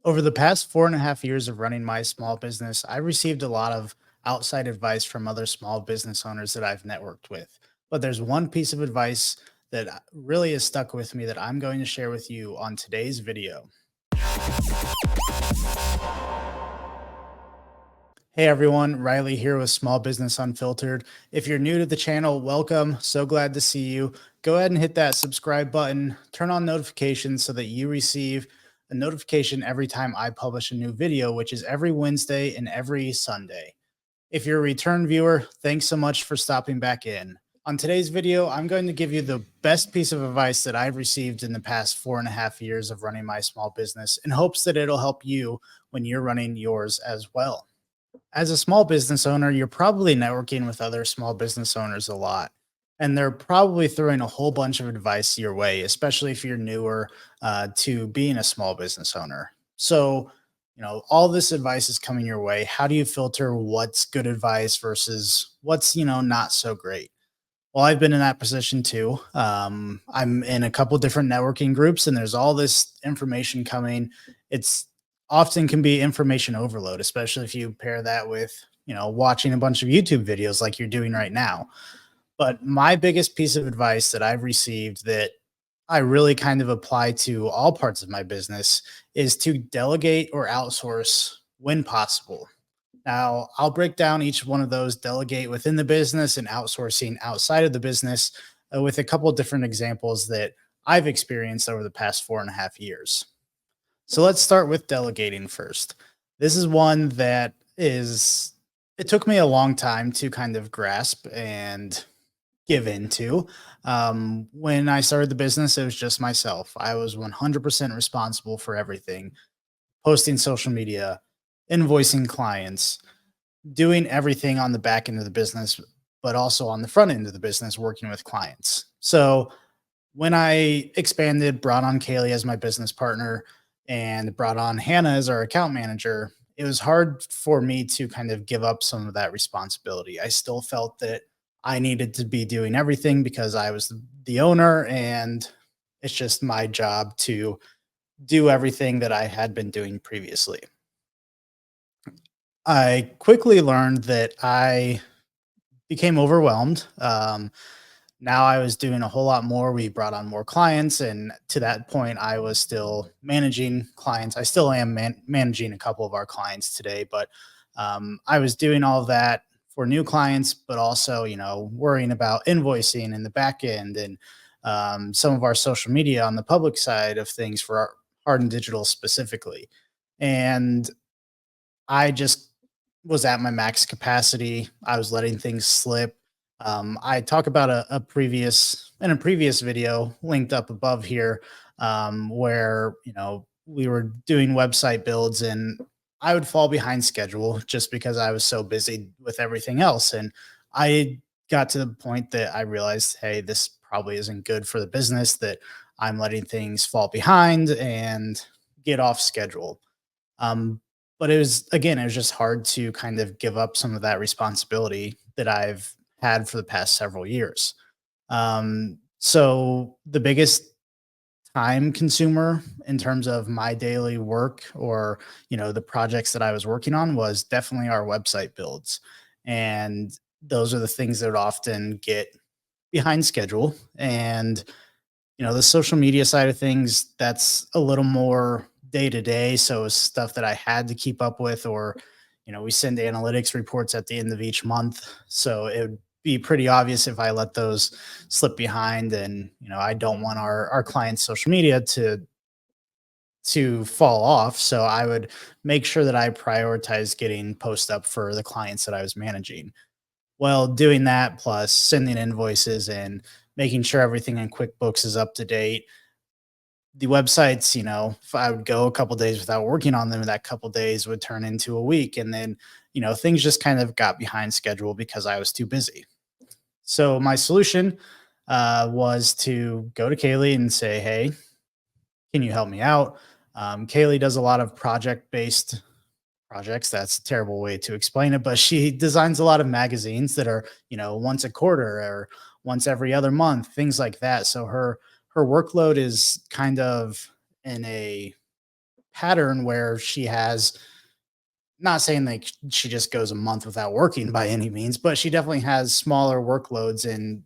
Over the past 4.5 years of running my small business, I received a lot of outside advice from other small business owners that I've networked with. But there's one piece of advice that really has stuck with me that I'm going to share with you on today's video. Hey everyone, Riley here with Small Business Unfiltered. If you're new to the channel, welcome. So glad to see you. Go ahead and hit that subscribe button, turn on notifications so that you receive a notification every time I publish a new video, which is every Wednesday and every Sunday. If you're a return viewer, thanks so much for stopping back in. On today's video, I'm going to give you the best piece of advice that I've received in the past 4.5 years of running my small business in hopes that it'll help you when you're running yours as well. As a small business owner, you're probably networking with other small business owners a lot. And they're probably throwing a whole bunch of advice your way, especially if you're newer to being a small business owner. So, all this advice is coming your way. How do you filter what's good advice versus what's, not so great? Well, I've been in that position too. I'm in a couple different networking groups, and there's all this information coming. It's often can be information overload, especially if you pair that with, watching a bunch of YouTube videos like you're doing right now. But my biggest piece of advice that I've received that I really kind of apply to all parts of my business is to delegate or outsource when possible. Now, I'll break down each one of those delegate within the business and outsourcing outside of the business with a couple of different examples that I've experienced over the past 4.5 years. So let's start with delegating first. This is one that it took me a long time to kind of grasp and give into. When I started the business, it was just myself. I was 100% responsible for everything, posting social media, invoicing clients, doing everything on the back end of the business, but also on the front end of the business, working with clients. So when I expanded, brought on Kaylee as my business partner and brought on Hannah as our account manager, it was hard for me to kind of give up some of that responsibility. I still felt that I needed to be doing everything because I was the owner, and it's just my job to do everything that I had been doing previously. I quickly learned that I became overwhelmed. Now I was doing a whole lot more. We brought on more clients, and to that point, I was still managing clients. I still am managing a couple of our clients today, but I was doing all of that for new clients, but also, worrying about invoicing in the back end and some of our social media on the public side of things for our Hard and Digital specifically. And I just was at my max capacity. I was letting things slip. I talk about a previous in a previous video linked up above here, where we were doing website builds, and I would fall behind schedule just because I was so busy with everything else. And I got to the point that I realized, hey, this probably isn't good for the business that I'm letting things fall behind and get off schedule. Um, but it was just hard to kind of give up some of that responsibility that I've had for the past several years. So the biggest time consumer in terms of my daily work, or, the projects that I was working on, was definitely our website builds. And those are the things that often get behind schedule. And the social media side of things, that's a little more day to day. So it's stuff that I had to keep up with, or, we send analytics reports at the end of each month. So it would be pretty obvious if I let those slip behind. And, I don't want our clients' social media to fall off. So I would make sure that I prioritize getting post up for the clients that I was managing. Well, doing that plus sending invoices and making sure everything in QuickBooks is up to date. The websites, if I would go a couple days without working on them, that couple days would turn into a week. And then, things just kind of got behind schedule because I was too busy. So my solution was to go to Kaylee and say, hey, can you help me out? Kaylee does a lot of project based projects. That's a terrible way to explain it, but she designs a lot of magazines that are, once a quarter or once every other month, things like that. So her workload is kind of in a pattern where she has, not saying like she just goes a month without working by any means, but she definitely has smaller workloads in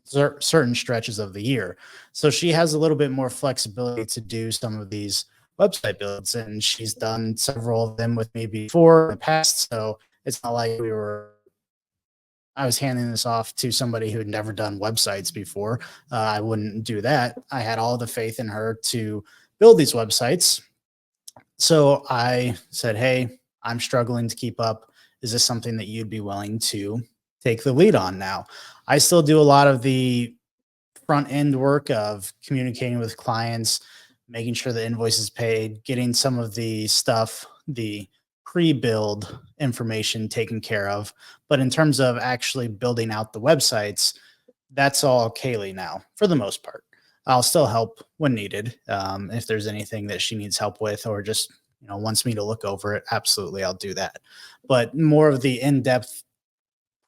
certain stretches of the year. So she has a little bit more flexibility to do some of these website builds, and she's done several of them with me before in the past. So it's not like I was handing this off to somebody who had never done websites before. I wouldn't do that. I had all the faith in her to build these websites. So I said, "Hey, I'm struggling to keep up. Is this something that you'd be willing to take the lead on now?" I still do a lot of the front end work of communicating with clients, making sure the invoice is paid, getting some of the stuff, the pre-build information taken care of. But in terms of actually building out the websites, that's all Kaylee now for the most part. I'll still help when needed. If there's anything that she needs help with or just wants me to look over it, absolutely I'll do that. But more of the in-depth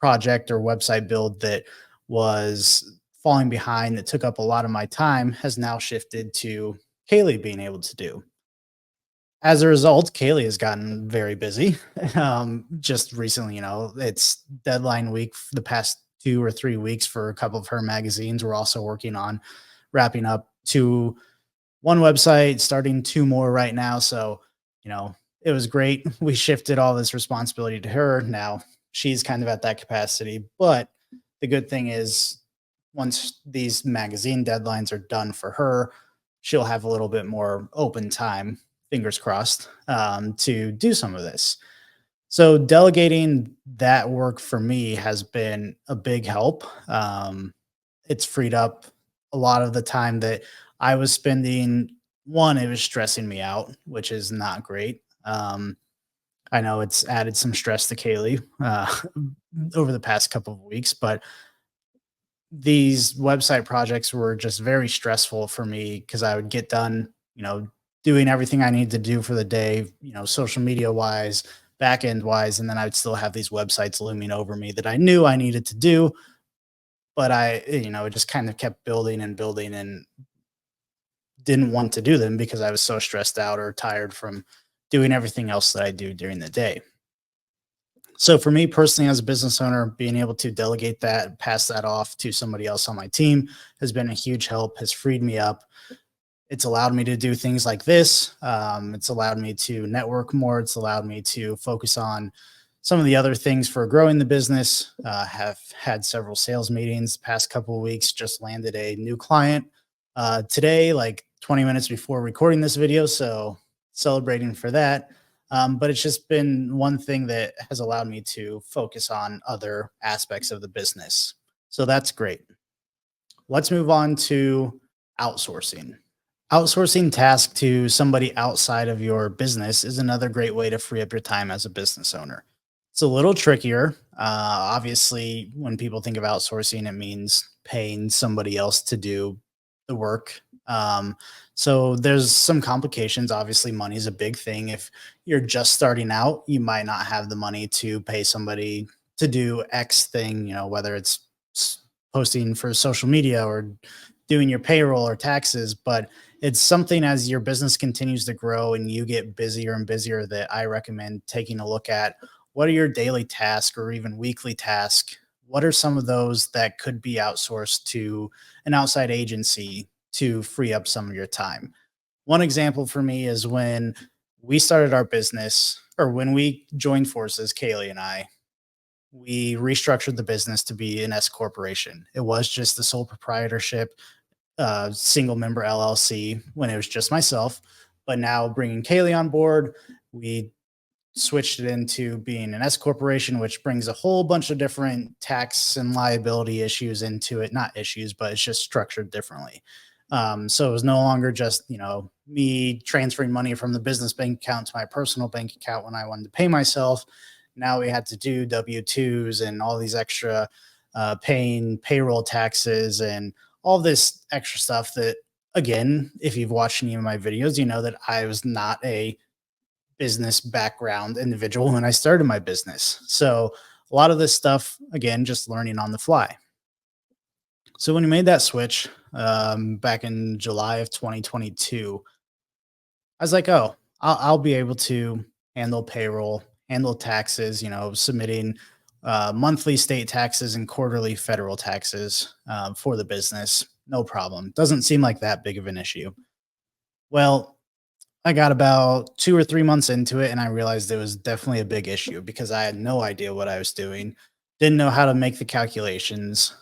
project or website build that was falling behind that took up a lot of my time has now shifted to Kaylee being able to do. As a result, Kaylee has gotten very busy. Just recently, it's deadline week for the past 2 or 3 weeks for a couple of her magazines. We're also working on wrapping up one website, starting two more right now. So, it was great. We shifted all this responsibility to her. Now she's kind of at that capacity. But the good thing is, once these magazine deadlines are done for her, she'll have a little bit more open time, fingers crossed, to do some of this. So delegating that work for me has been a big help. It's freed up a lot of the time that I was spending. One, it was stressing me out, which is not great. I know it's added some stress to Kaylee over the past couple of weeks, but these website projects were just very stressful for me because I would get done, doing everything I need to do for the day, social media wise, back end wise, and then I would still have these websites looming over me that I knew I needed to do, but it just kind of kept building and building and didn't want to do them because I was so stressed out or tired from doing everything else that I do during the day. So for me personally, as a business owner, being able to delegate that, pass that off to somebody else on my team has been a huge help, has freed me up. It's allowed me to do things like this. It's allowed me to network more. It's allowed me to focus on some of the other things for growing the business. Have had several sales meetings the past couple of weeks, just landed a new client today, like 20 minutes before recording this video. So celebrating for that. But it's just been one thing that has allowed me to focus on other aspects of the business. So that's great. Let's move on to outsourcing. Outsourcing tasks to somebody outside of your business is another great way to free up your time as a business owner. It's a little trickier. Obviously, when people think of outsourcing, it means paying somebody else to do the work. So there's some complications. Obviously, money is a big thing. If you're just starting out, you might not have the money to pay somebody to do X thing, whether it's posting for social media or doing your payroll or taxes. But it's something as your business continues to grow and you get busier and busier that I recommend taking a look at. What are your daily tasks or even weekly tasks? What are some of those that could be outsourced to an outside agency to free up some of your time? One example for me is when we started our business, or when we joined forces, Kaylee and I, we restructured the business to be an S corporation. It was just the sole proprietorship, single member LLC when it was just myself. But now bringing Kaylee on board, we switched it into being an S corporation, which brings a whole bunch of different tax and liability issues into it. Not issues, but it's just structured differently. So it was no longer just, me transferring money from the business bank account to my personal bank account when I wanted to pay myself. Now we had to do W-2s and all these extra paying payroll taxes and all this extra stuff that, again, if you've watched any of my videos, you know that I was not a business background individual when I started my business. So a lot of this stuff, again, just learning on the fly. So when we made that switch back in July of 2022, I was like, oh, I'll be able to handle payroll, handle taxes, submitting monthly state taxes and quarterly federal taxes for the business. No problem. Doesn't seem like that big of an issue. Well, I got about 2 or 3 months into it and I realized it was definitely a big issue because I had no idea what I was doing, didn't know how to make the calculations.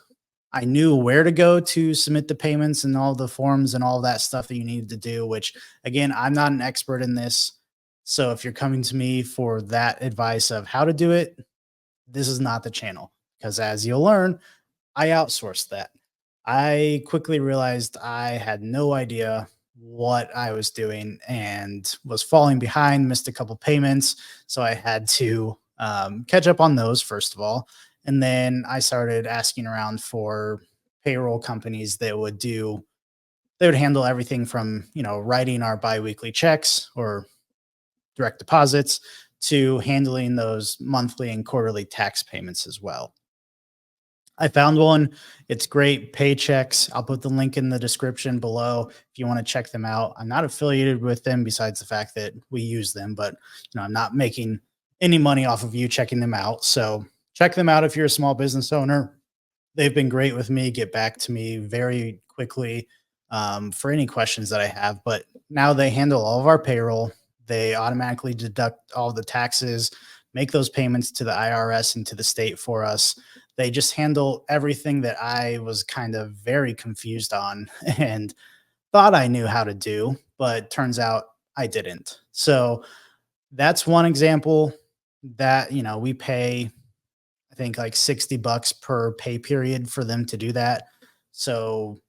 I knew where to go to submit the payments and all the forms and all that stuff that you needed to do, which again, I'm not an expert in this. So if you're coming to me for that advice of how to do it, this is not the channel because as you'll learn, I outsourced that. I quickly realized I had no idea what I was doing and was falling behind, missed a couple payments. So I had to catch up on those, first of all. And then I started asking around for payroll companies that they would handle everything from, writing our biweekly checks or direct deposits to handling those monthly and quarterly tax payments as well. I found one. It's great. Paychecks. I'll put the link in the description below if you want to check them out. I'm not affiliated with them besides the fact that we use them, but I'm not making any money off of you checking them out. So check them out if you're a small business owner. They've been great with me, get back to me very quickly for any questions that I have. But now they handle all of our payroll. They automatically deduct all the taxes, make those payments to the IRS and to the state for us. They just handle everything that I was kind of very confused on and thought I knew how to do, but turns out I didn't. So that's one example that, we pay I think like $60 per pay period for them to do that. So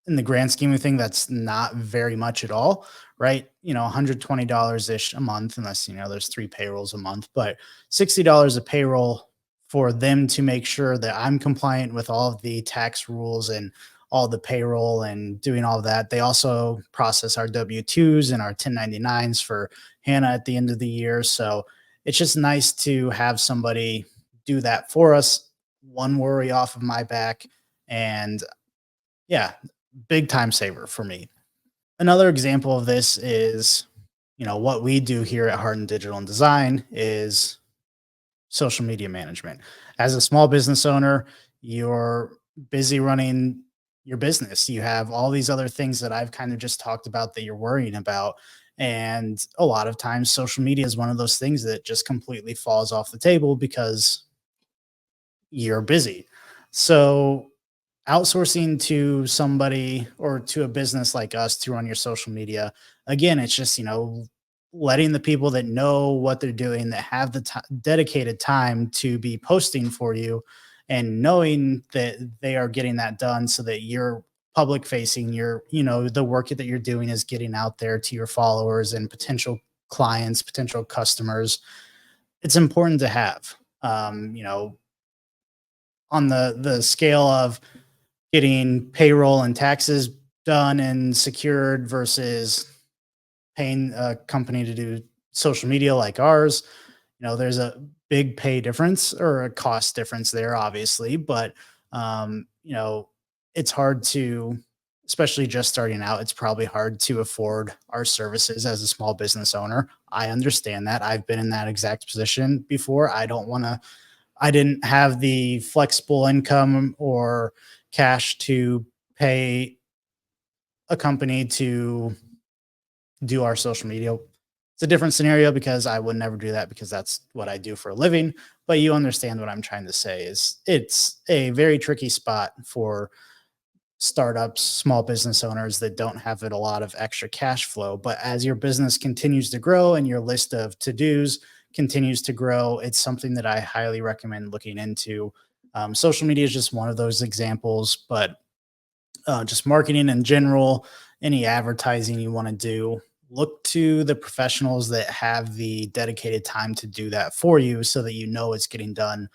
in the grand scheme of thing, that's not very much at all, right? $120 ish a month, unless, there's three payrolls a month, but $60 a payroll for them to make sure that I'm compliant with all of the tax rules and all the payroll and doing all of that. They also process our W-2s and our 1099s for Hannah at the end of the year. So it's just nice to have somebody do that for us, one worry off of my back. And yeah, big time saver for me. Another example of this is, what we do here at Harden Digital and Design is social media management. As a small business owner, you're busy running your business. You have all these other things that I've kind of just talked about that you're worrying about. And a lot of times, social media is one of those things that just completely falls off the table because you're busy. So outsourcing to somebody or to a business like us to run your social media, again, it's just, letting the people that know what they're doing, that have the dedicated time to be posting for you and knowing that they are getting that done so that you're public facing, the work that you're doing is getting out there to your followers and potential clients, potential customers. It's important to have. On the scale of getting payroll and taxes done and secured versus paying a company to do social media like ours, there's a big pay difference or a cost difference there, obviously, but it's hard to, especially just starting out, it's probably hard to afford our services as a small business owner. I understand that. I've been in that exact position before. I didn't have the flexible income or cash to pay a company to do our social media. It's a different scenario because I would never do that because that's what I do for a living. But you understand what I'm trying to say is it's a very tricky spot for startups, small business owners that don't have a lot of extra cash flow. But as your business continues to grow and your list of to-dos continues to grow, it's something that I highly recommend looking into. Social media is just one of those examples, but just marketing in general, any advertising you want to do, look to the professionals that have the dedicated time to do that for you so that you know it's getting done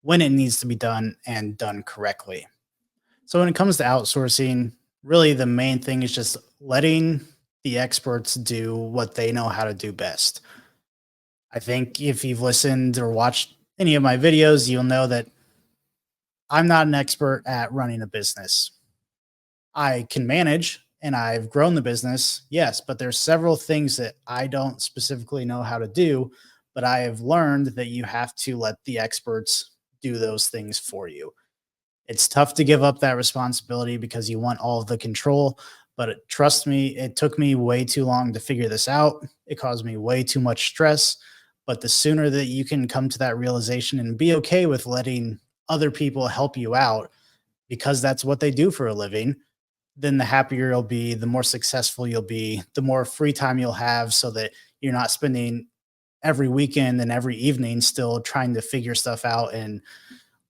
when it needs to be done and done correctly. So when it comes to outsourcing, really the main thing is just letting the experts do what they know how to do best. I think if you've listened or watched any of my videos, you'll know that I'm not an expert at running a business. I can manage and I've grown the business. Yes, but there's several things that I don't specifically know how to do, but I have learned that you have to let the experts do those things for you. It's tough to give up that responsibility because you want all of the control, but trust me, it took me way too long to figure this out. It caused me way too much stress, but the sooner that you can come to that realization and be okay with letting other people help you out because that's what they do for a living, then the happier you'll be, the more successful you'll be, the more free time you'll have so that you're not spending every weekend and every evening still trying to figure stuff out and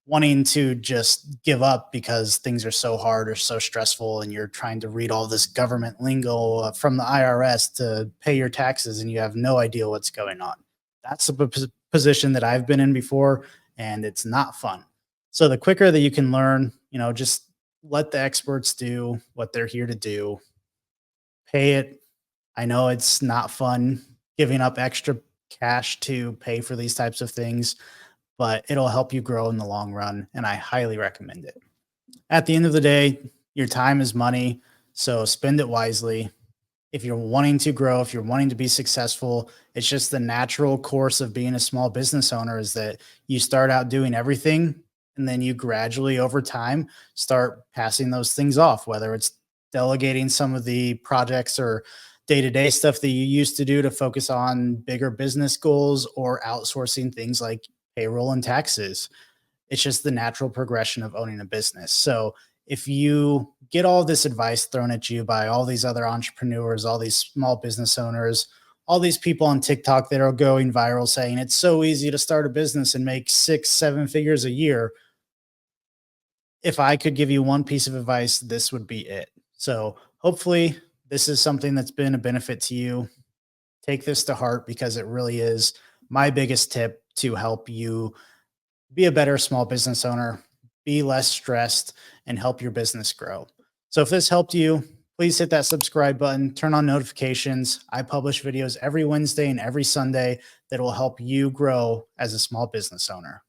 wanting to just give up because things are so hard or so stressful and you're trying to read all this government lingo from the IRS to pay your taxes and you have no idea what's going on. That's a position that I've been in before and it's not fun. So the quicker that you can learn, just let the experts do what they're here to do. Pay it. I know it's not fun giving up extra cash to pay for these types of things, but it'll help you grow in the long run. And I highly recommend it. At the end of the day, your time is money. So spend it wisely. If you're wanting to grow, if you're wanting to be successful, it's just the natural course of being a small business owner is that you start out doing everything and then you gradually over time start passing those things off, whether it's delegating some of the projects or day-to-day stuff that you used to do to focus on bigger business goals or outsourcing things like payroll and taxes. It's just the natural progression of owning a business. So if you get all this advice thrown at you by all these other entrepreneurs, all these small business owners, all these people on TikTok that are going viral saying it's so easy to start a business and make 6, 7 figures a year. If I could give you one piece of advice, this would be it. So hopefully this is something that's been a benefit to you. Take this to heart because it really is my biggest tip to help you be a better small business owner, be less stressed, and help your business grow. So if this helped you, please hit that subscribe button, turn on notifications. I publish videos every Wednesday and every Sunday that will help you grow as a small business owner.